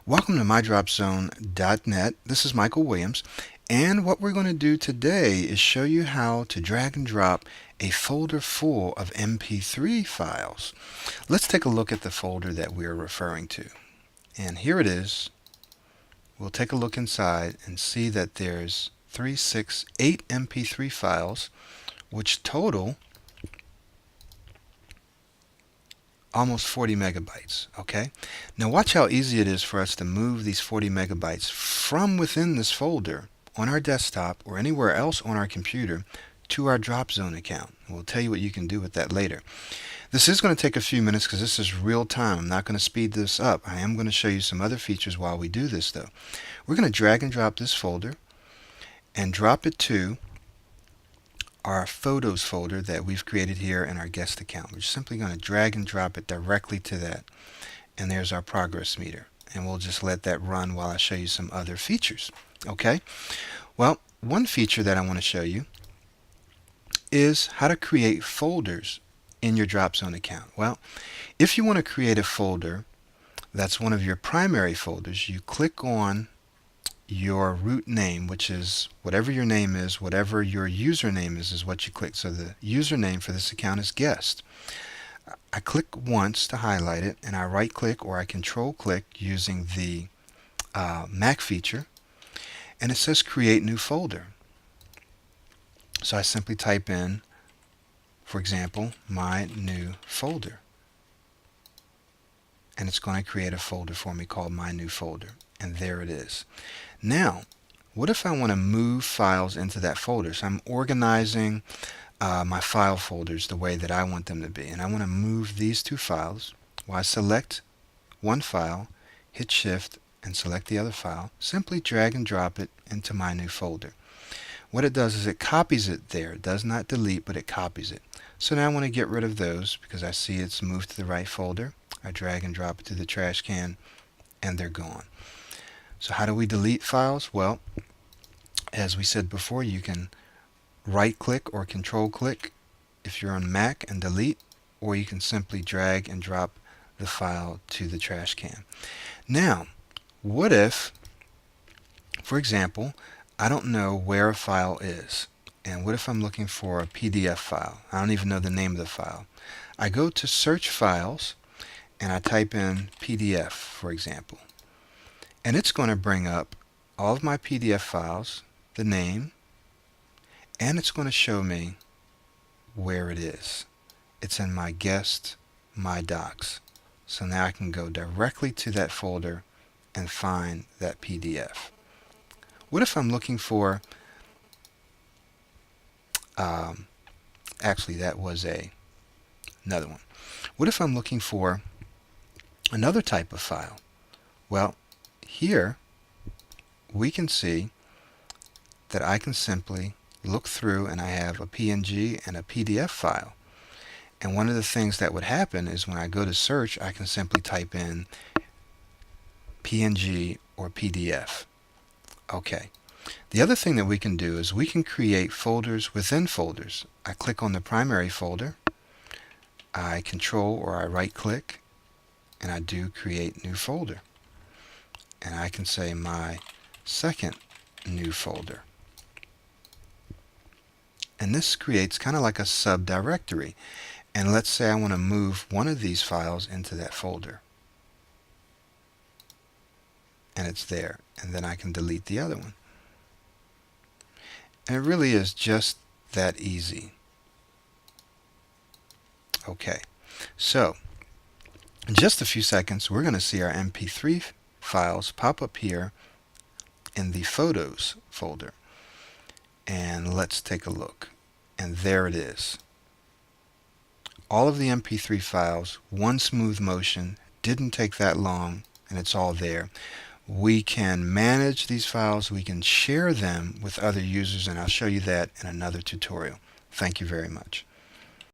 Welcome to MyDropZone.net. This is Michael Williams, and what we're going to do today is show you how to drag and drop a folder full of MP3 files. Let's take a look at the folder that we're referring to. And here it is. We'll take a look inside and see that there's 3, 6, 8 MP3 files, which total almost 40 megabytes. Okay, now watch how easy it is for us to move these 40 megabytes from within this folder on our desktop or anywhere else on our computer to our DropZone account. We'll tell you what you can do with that later. This is going to take a few minutes because this is real time. I'm not going to speed this up. I am going to show you some other features while we do this though. We're going to drag and drop this folder and drop it to our photos folder that we've created here in our guest account. We're simply going to drag and drop it directly to that, and there's our progress meter, and we'll just let that run while I show you some other features. Okay, well, one feature that I want to show you is how to create folders in your DropZone account. Well, if you want to create a folder that's one of your primary folders, you click on your root name, which is whatever your name is, whatever your username is what you click. So the username for this account is guest. I click once to highlight it, and I right click or I control click using the Mac feature, and it says create new folder. So I simply type in, for example, my new folder, and it's going to create a folder for me called my new folder, and there it is. Now, what if I want to move files into that folder? So I'm organizing my file folders the way that I want them to be, and I want to move these two files. Well, I select one file, hit Shift, and select the other file. Simply drag and drop it into my new folder. What it does is it copies it there. It does not delete, but it copies it. So now I want to get rid of those because I see it's moved to the right folder. I drag and drop it to the trash can, and they're gone. So how do we delete files? Well, as we said before, you can right click or control click if you're on Mac and delete, or you can simply drag and drop the file to the trash can. Now, what if, for example, I don't know where a file is, and what if I'm looking for a PDF file? I don't even know the name of the file. I go to search files and I type in PDF, for example. And it's going to bring up all of my PDF files, the name, and it's going to show me where it is. It's in my guest, my docs. So now I can go directly to that folder and find that PDF. What if I'm looking for, actually that was another one. What if I'm looking for another type of file? Well, here we can see that I can simply look through and I have a PNG and a PDF file. And one of the things that would happen is when I go to search, I can simply type in PNG or PDF. Okay. The other thing that we can do is we can create folders within folders. I click on the primary folder, I control or I right click, and I do create new folder. And I can say my second new folder. And this creates kind of like a subdirectory. And let's say I want to move one of these files into that folder. And it's there. And then I can delete the other one. And it really is just that easy. Okay. So, in just a few seconds, we're going to see our MP3 files pop up here in the Photos folder. And let's take a look. And there it is. All of the MP3 files, one smooth motion, didn't take that long, and it's all there. We can manage these files, we can share them with other users, and I'll show you that in another tutorial. Thank you very much.